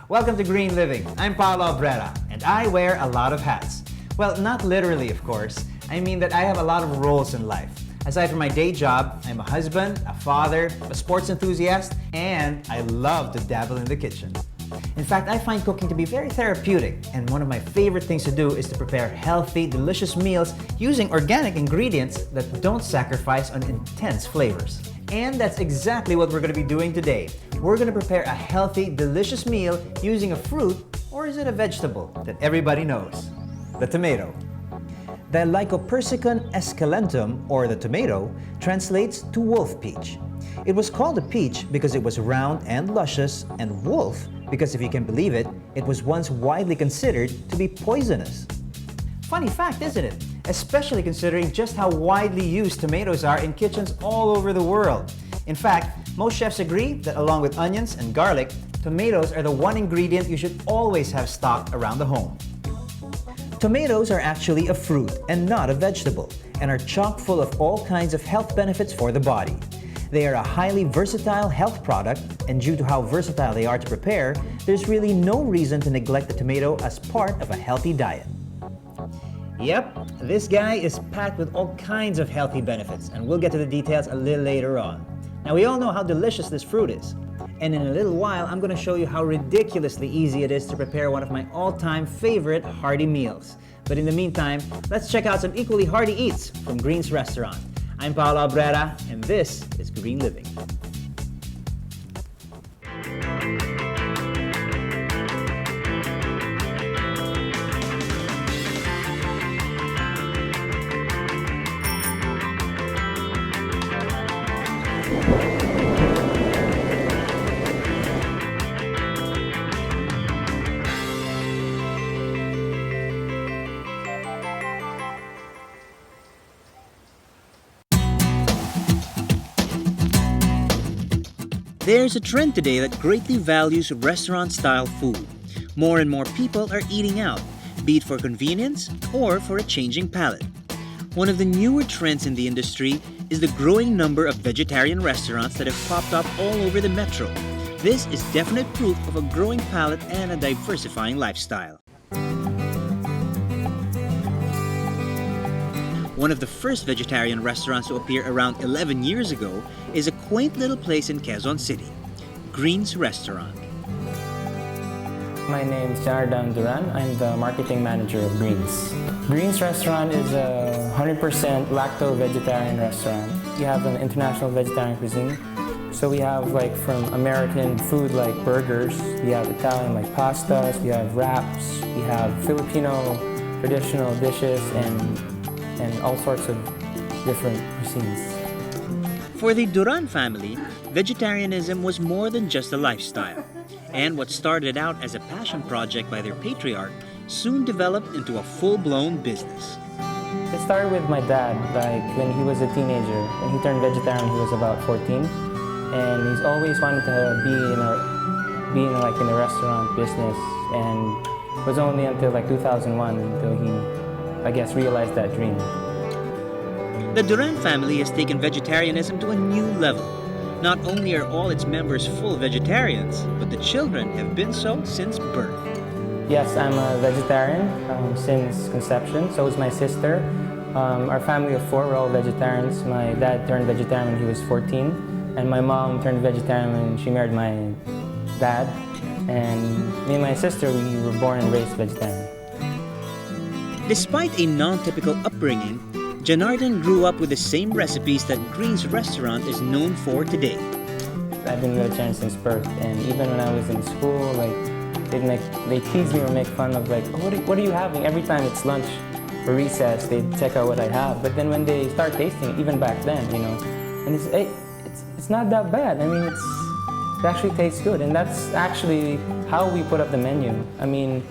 Welcome to Green Living. I'm Paolo Abrera, and I wear a lot of hats. Well, not literally, of course. I mean that I have a lot of roles in life. Aside from my day job, I'm a husband, a father, a sports enthusiast, and I love to dabble in the kitchen. In fact, I find cooking to be very therapeutic, and one of my favorite things to do is to prepare healthy, delicious meals using organic ingredients that don't sacrifice on intense flavors. And that's exactly what we're going to be doing today. We're going to prepare a healthy, delicious meal using a fruit, or is it a vegetable, that everybody knows, the tomato. The Lycopersicum esculentum, or the tomato, translates to wolf peach. It was called a peach because it was round and luscious, and wolf because, if you can believe it, it was once widely considered to be poisonous. Funny fact, isn't it? Especially considering just how widely used tomatoes are in kitchens all over the world. In fact, most chefs agree that along with onions and garlic, tomatoes are the one ingredient you should always have stocked around the home. Tomatoes are actually a fruit and not a vegetable, and are chock full of all kinds of health benefits for the body. They are a highly versatile health product, and due to how versatile they are to prepare, there's really no reason to neglect the tomato as part of a healthy diet. Yep, this guy is packed with all kinds of healthy benefits, and we'll get to the details a little later on. Now, we all know how delicious this fruit is, and in a little while, I'm going to show you how ridiculously easy it is to prepare one of my all-time favorite hearty meals. But in the meantime, let's check out some equally hearty eats from Green's Restaurant. I'm Paolo Abrera, and this is Green Living. There's a trend today that greatly values restaurant-style food. More and more people are eating out, be it for convenience or for a changing palate. One of the newer trends in the industry is the growing number of vegetarian restaurants that have popped up all over the metro. This is definite proof of a growing palate and a diversifying lifestyle. One of the first vegetarian restaurants to appear around 11 years ago is a quaint little place in Quezon City, Green's Restaurant. My name is Jonathan Duran. I'm the marketing manager of Green's. Green's Restaurant is a 100% lacto-vegetarian restaurant. We have an international vegetarian cuisine. So we have from American food like burgers, we have Italian like pastas, we have wraps, we have Filipino traditional dishes, and all sorts of different cuisines. For the Duran family, vegetarianism was more than just a lifestyle. And what started out as a passion project by their patriarch soon developed into a full-blown business. It started with my dad, when he was a teenager, and he turned vegetarian when he was about 14. And he's always wanted to be in the restaurant business, and it was only until 2001 until he realized that dream. The Duran family has taken vegetarianism to a new level. Not only are all its members full vegetarians, but the children have been so since birth. Yes, I'm a vegetarian since conception. So is my sister. Our family of four, we're all vegetarians. My dad turned vegetarian when he was 14, and my mom turned vegetarian when she married my dad. And me and my sister, we were born and raised vegetarian. Despite a non-typical upbringing, Janardan grew up with the same recipes that Green's Restaurant is known for today. I've been vegetarian since birth, and even when I was in school, they tease me or make fun of what are you having? Every time it's lunch or recess, they check out what I have. But then when they start tasting it, even back then, and it's not that bad. I mean, it actually tastes good, and that's actually how we put up the menu. I mean,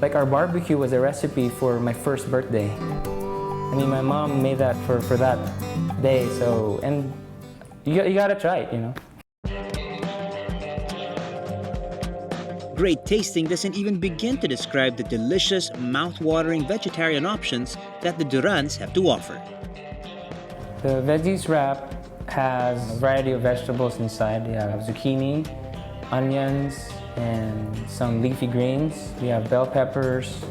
our barbecue was a recipe for my first birthday. I mean, my mom made that for that day, so, and you gotta try it, Great tasting doesn't even begin to describe the delicious, mouth-watering vegetarian options that the Durans have to offer. The veggies wrap has a variety of vegetables inside. You have zucchini, onions, and some leafy greens. We have bell peppers,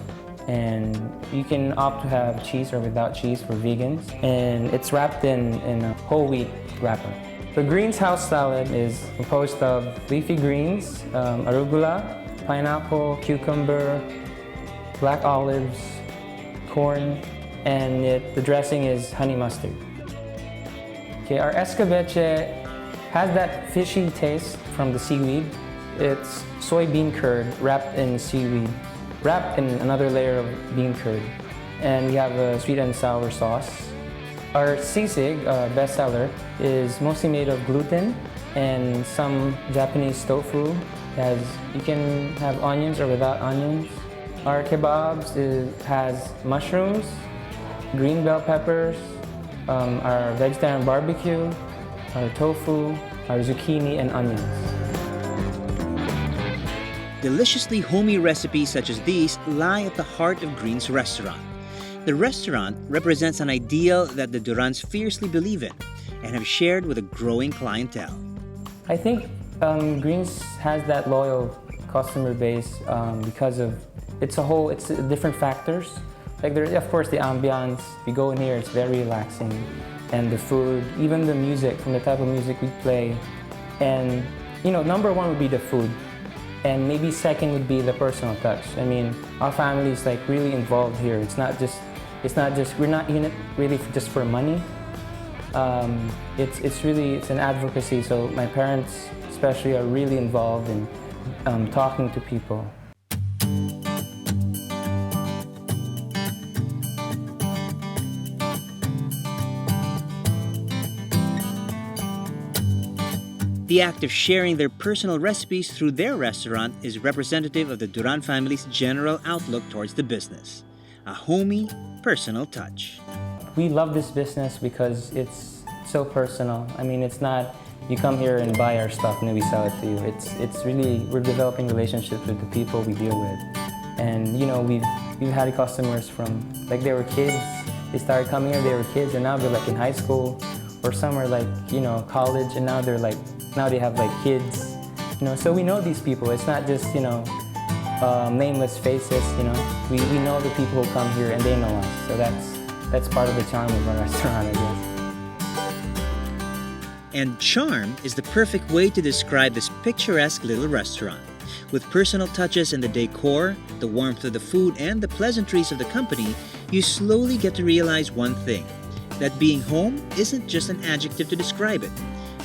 and you can opt to have cheese or without cheese for vegans. And it's wrapped in a whole wheat wrapper. The greens house salad is composed of leafy greens, arugula, pineapple, cucumber, black olives, corn, and the dressing is honey mustard. Okay, our escabeche has that fishy taste from the seaweed. It's soybean curd wrapped in seaweed, wrapped in another layer of bean curd. And we have a sweet and sour sauce. Our sisig, bestseller, is mostly made of gluten and some Japanese tofu. You can have onions or without onions. Our kebabs has mushrooms, green bell peppers, our vegetarian barbecue, our tofu, our zucchini, and onions. Deliciously homey recipes such as these lie at the heart of Green's restaurant. The restaurant represents an ideal that the Durans fiercely believe in and have shared with a growing clientele. I think Greens has that loyal customer base because of it's different factors. Like there's of course the ambiance. We go in here, it's very relaxing, and the food, even the music, from the type of music we play, and number one would be the food, and maybe second would be the personal touch. I mean, our family is like really involved here. It's not just we're not in it really just for money. It's an advocacy. So my parents especially are really involved in talking to people. The act of sharing their personal recipes through their restaurant is representative of the Duran family's general outlook towards the business. A homey, personal touch. We love this business because it's so personal. I mean, it's not you come here and buy our stuff and then we sell it to you. It's really, we're developing relationships with the people we deal with. And we've had customers from, like, they were kids. They started coming here, they were kids, and now they're like in high school, or some are like, college, and now they have like kids. So we know these people. It's not just, nameless faces, We know the people who come here and they know us. So that's part of the charm of our restaurant, I guess. And charm is the perfect way to describe this picturesque little restaurant. With personal touches in the decor, the warmth of the food, and the pleasantries of the company, you slowly get to realize one thing, that being home isn't just an adjective to describe it.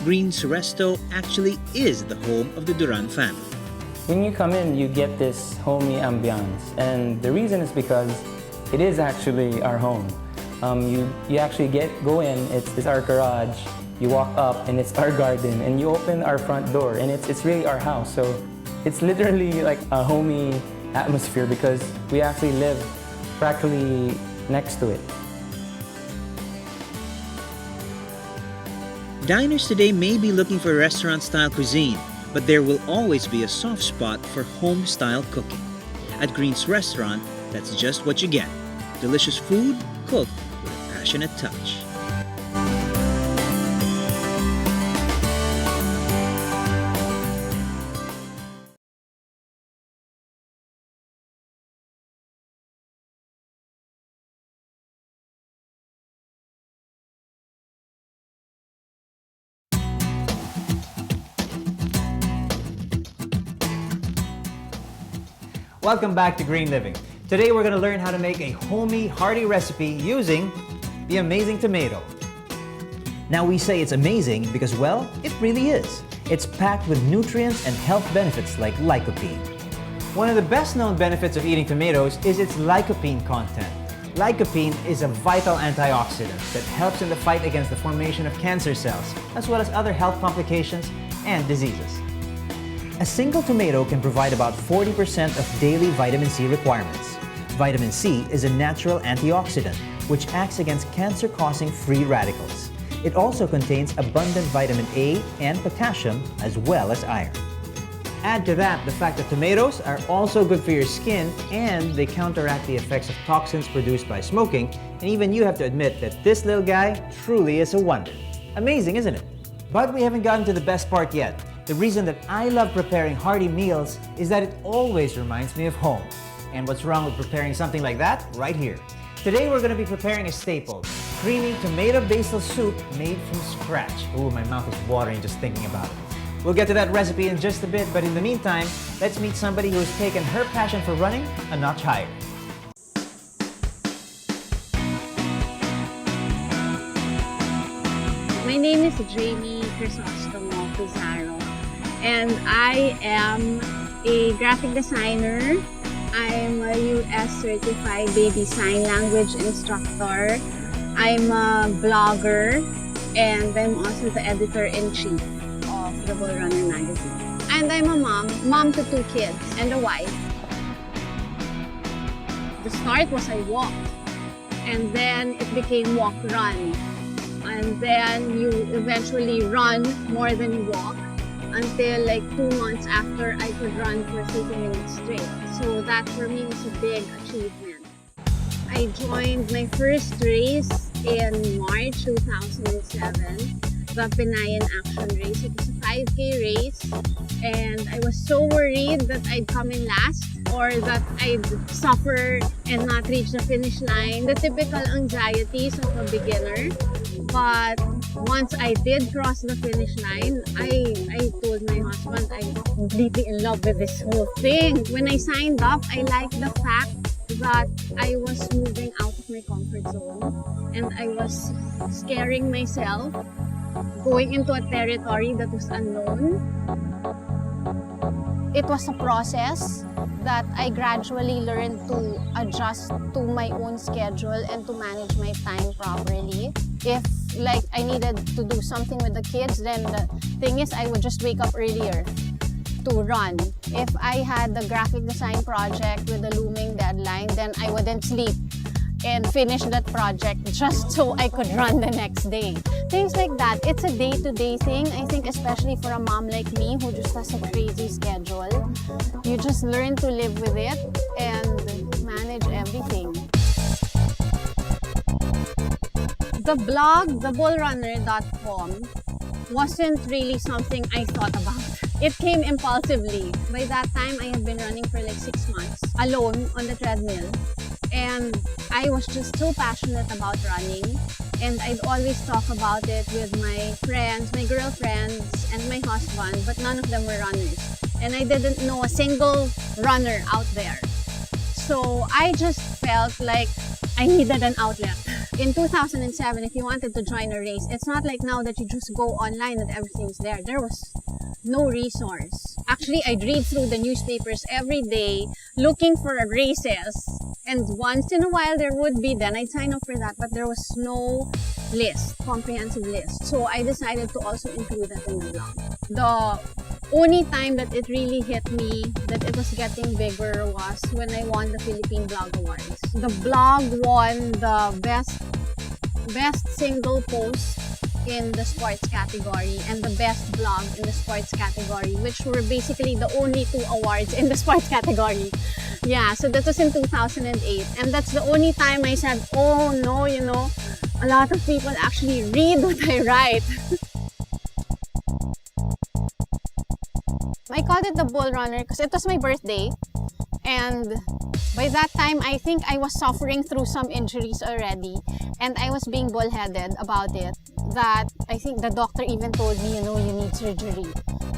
Green's Resto actually is the home of the Duran family. When you come in, you get this homey ambiance, and the reason is because it is actually our home. You actually go in, it's our garage, you walk up, and it's our garden, and you open our front door, and it's really our house. So it's literally like a homey atmosphere because we actually live practically next to it. Diners today may be looking for restaurant-style cuisine, but there will always be a soft spot for home-style cooking. At Green's Restaurant, that's just what you get. Delicious food cooked with a passionate touch. Welcome back to Green Living. Today we're going to learn how to make a homey, hearty recipe using the amazing tomato. Now we say it's amazing because, well, it really is. It's packed with nutrients and health benefits like lycopene. One of the best known benefits of eating tomatoes is its lycopene content. Lycopene is a vital antioxidant that helps in the fight against the formation of cancer cells, as well as other health complications and diseases. A single tomato can provide about 40% of daily vitamin C requirements. Vitamin C is a natural antioxidant which acts against cancer-causing free radicals. It also contains abundant vitamin A and potassium as well as iron. Add to that the fact that tomatoes are also good for your skin and they counteract the effects of toxins produced by smoking, and even you have to admit that this little guy truly is a wonder. Amazing, isn't it? But we haven't gotten to the best part yet. The reason that I love preparing hearty meals is that it always reminds me of home. And what's wrong with preparing something like that? Right here. Today we're going to be preparing a staple, creamy tomato basil soup made from scratch. Ooh, my mouth is watering just thinking about it. We'll get to that recipe in just a bit, but in the meantime, let's meet somebody who has taken her passion for running a notch higher. My name is Jamie Crisostomo Pizarro, and I am a graphic designer. I'm a US certified baby sign language instructor. I'm a blogger, and I'm also the editor-in-chief of the Bull Runner magazine. And I'm a mom to 2 kids and a wife. The start was I walked, and then it became walk-run. And then you eventually run more than you walk until like 2 months after I could run for 30 minutes straight. So that for me was a big achievement. I joined my first race in March 2007, the Pinayan Action Race. It was a 5K race, and I was so worried that I'd come in last or that I'd suffer and not reach the finish line. The typical anxieties of a beginner. But once I did cross the finish line, I told my husband I'm completely in love with this whole thing. When I signed up, I liked the fact that I was moving out of my comfort zone and I was scaring myself, going into a territory that was unknown. It was a process that I gradually learned to adjust to my own schedule and to manage my time properly. If like I needed to do something with the kids, then the thing is I would just wake up earlier to run. If I had the graphic design project with a looming deadline, then I wouldn't sleep and finish that project just so I could run the next day. Things like that. It's a day-to-day thing. I think especially for a mom like me who just has a crazy schedule, you just learn to live with it and manage everything. The blog, thebullrunner.com, wasn't really something I thought about. It came impulsively. By that time, I had been running for like 6 months, alone on the treadmill. And I was just so passionate about running. And I'd always talk about it with my friends, my girlfriends, and my husband, but none of them were runners. And I didn't know a single runner out there. So I just felt like I needed an outlet. In 2007, if you wanted to join a race, it's not like now that you just go online and everything's there. There was no resource. Actually, I'd read through the newspapers every day looking for races. And once in a while there would be, then I'd sign up for that, but there was no list, comprehensive list. So I decided to also include that in the blog. The only time that it really hit me that it was getting bigger was when I won the Philippine Blog Awards. The blog won the best single post in the sports category and the best blog in the sports category, which were basically the only 2 awards in the sports category. Yeah, so that was in 2008. And that's the only time I said, oh no, you know, a lot of people actually read what I write. I called it the Bull Runner because it was my birthday. And by that time, I think I was suffering through some injuries already. And I was being bullheaded about it. That I think the doctor even told me, you know, you need surgery.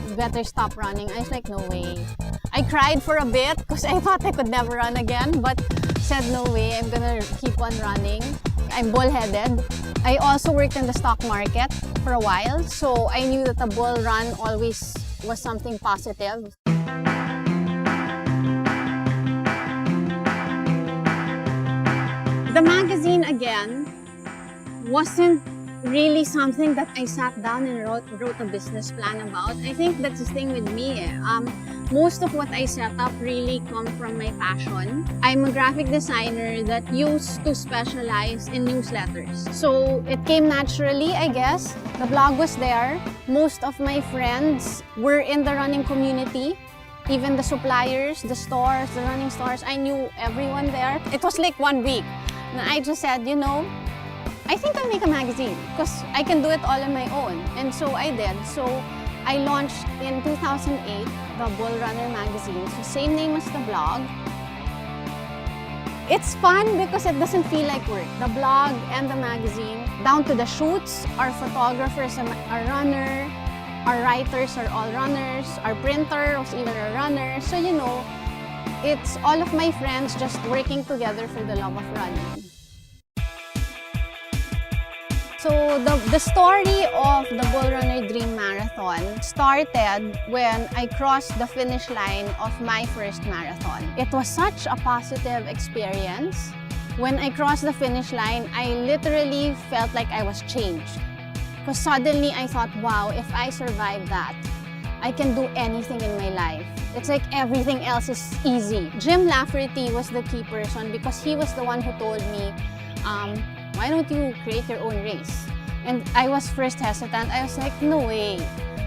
You better stop running. I was like, no way. I cried for a bit because I thought I could never run again. But said, no way, I'm gonna keep on running. I'm bullheaded. I also worked in the stock market for a while. So I knew that the bull run always was something positive. The magazine, again, wasn't really something that I sat down and wrote a business plan about. I think that's the thing with me. Most of what I set up really come from my passion. I'm a graphic designer that used to specialize in newsletters. So it came naturally, I guess. The blog was there. Most of my friends were in the running community. Even the suppliers, the stores, the running stores, I knew everyone there. It was like 1 week. And I just said, you know, I think I'll make a magazine because I can do it all on my own. And so I did. So I launched in 2008 the Bull Runner magazine, so same name as the blog. It's fun because it doesn't feel like work. The blog and the magazine, down to the shoots, our photographers are runner, our writers are all runners, our printer was even a runner. So you know, it's all of my friends just working together for the love of running. So the story of the Bull Runner Dream Marathon started when I crossed the finish line of my first marathon. It was such a positive experience. When I crossed the finish line, I literally felt like I was changed. Because suddenly I thought, wow, if I survive that, I can do anything in my life. It's like everything else is easy. Jim Lafferty was the key person because he was the one who told me, why don't you create your own race? And I was first hesitant. I was like, no way,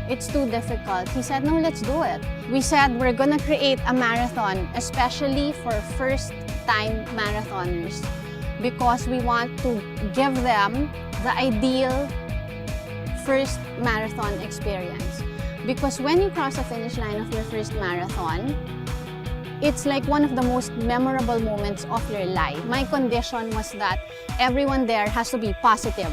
it's too difficult. He said, no, let's do it. We said we're gonna create a marathon, especially for first-time marathoners, because we want to give them the ideal first marathon experience. Because when you cross the finish line of your first marathon, it's like one of the most memorable moments of your life. My condition was that everyone there has to be positive.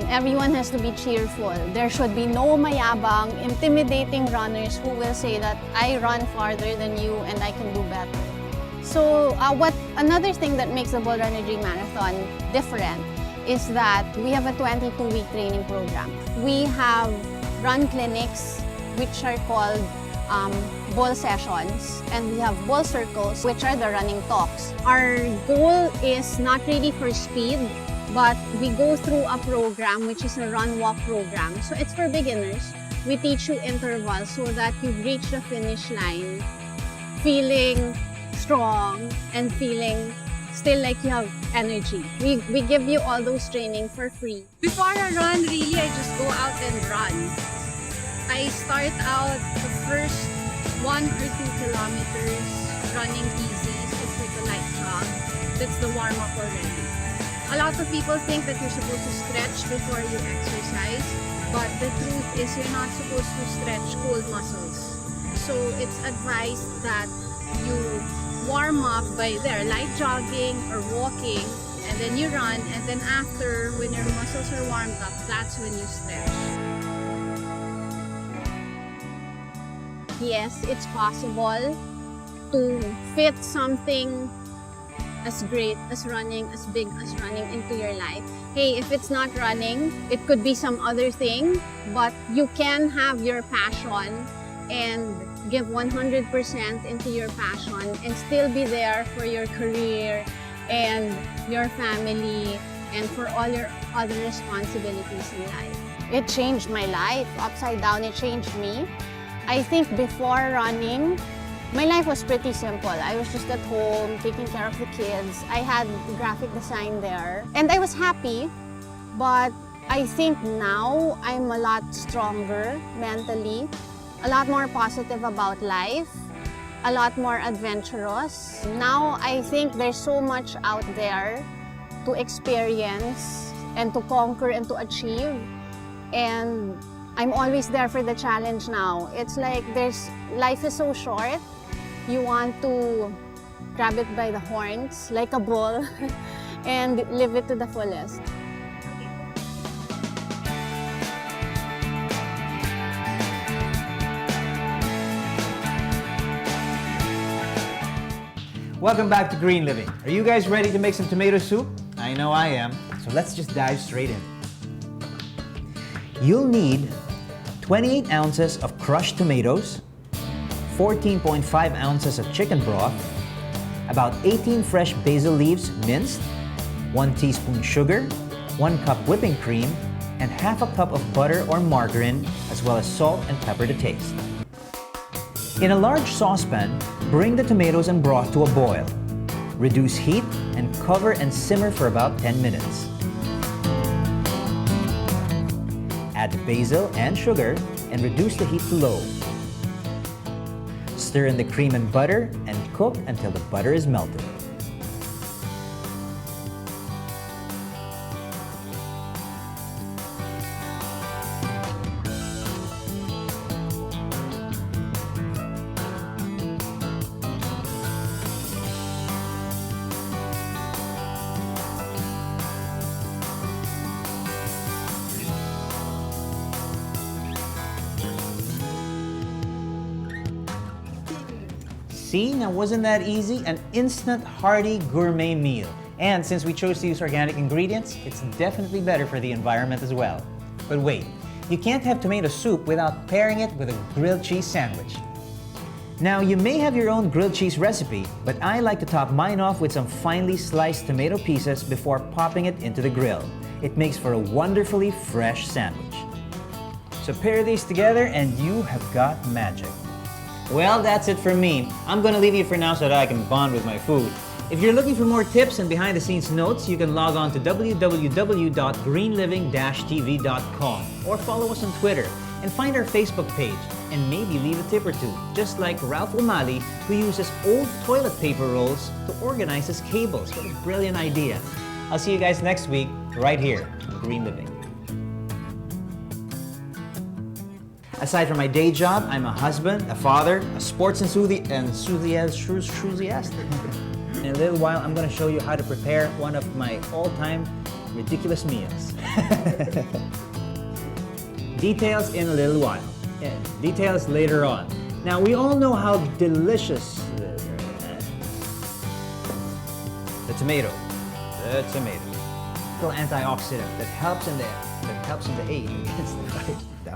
Everyone has to be cheerful. There should be no mayabang, intimidating runners who will say that I run farther than you and I can do better. So another thing that makes the Bull Runner Dream Marathon different is that we have a 22-week training program. We have run clinics which are called bull sessions, and we have bull circles, which are the running talks. Our goal is not really for speed, but we go through a program which is a run-walk program. So it's for beginners. We teach you intervals so that you reach the finish line feeling strong and feeling still like you have energy. We give you all those training for free. Before a run, really, I just go out and run. I start out the first 1 or 2 kilometers running easy, so it's like a light jog. That's the warm-up already. A lot of people think that you're supposed to stretch before you exercise, but the truth is you're not supposed to stretch cold muscles. So it's advised that you warm up by light jogging or walking, and then you run, and then after, when your muscles are warmed up, that's when you stretch. Yes, it's possible to fit something as great as running, as big as running into your life. Hey, if it's not running, it could be some other thing, but you can have your passion and give 100% into your passion and still be there for your career and your family and for all your other responsibilities in life. It changed my life, upside down. It changed me. I think before running, my life was pretty simple. I was just at home, taking care of the kids. I had graphic design there. And I was happy, but I think now I'm a lot stronger mentally, a lot more positive about life, a lot more adventurous. Now I think there's so much out there to experience and to conquer and to achieve. And I'm always there for the challenge now. It's like life is so short. You want to grab it by the horns like a bull and live it to the fullest. Welcome back to Green Living. Are you guys ready to make some tomato soup? I know I am. So let's just dive straight in. You'll need 28 ounces of crushed tomatoes, 14.5 ounces of chicken broth, about 18 fresh basil leaves minced, 1 teaspoon sugar, 1 cup whipping cream, and half a cup of butter or margarine, as well as salt and pepper to taste. In a large saucepan, bring the tomatoes and broth to a boil. Reduce heat and cover and simmer for about 10 minutes. Add basil and sugar and reduce the heat to low. Stir in the cream and butter and cook until the butter is melted. See, now wasn't that easy? An instant hearty gourmet meal. And since we chose to use organic ingredients, it's definitely better for the environment as well. But wait, you can't have tomato soup without pairing it with a grilled cheese sandwich. Now, you may have your own grilled cheese recipe, but I like to top mine off with some finely sliced tomato pieces before popping it into the grill. It makes for a wonderfully fresh sandwich. So pair these together and you have got magic. Well, that's it for me. I'm gonna leave you for now so that I can bond with my food. If you're looking for more tips and behind-the-scenes notes, you can log on to www.greenliving-tv.com or follow us on Twitter and find our Facebook page and maybe leave a tip or two, just like Ralph O'Malley, who uses old toilet paper rolls to organize his cables. What a brilliant idea. I'll see you guys next week right here on Green Living. Aside from my day job, I'm a husband, a father, a sports enthusiast. In a little while, I'm going to show you how to prepare one of my all-time ridiculous meals. Details in a little while. Yeah, details later on. Now, we all know how delicious the tomato. Little antioxidant that helps in the aid against the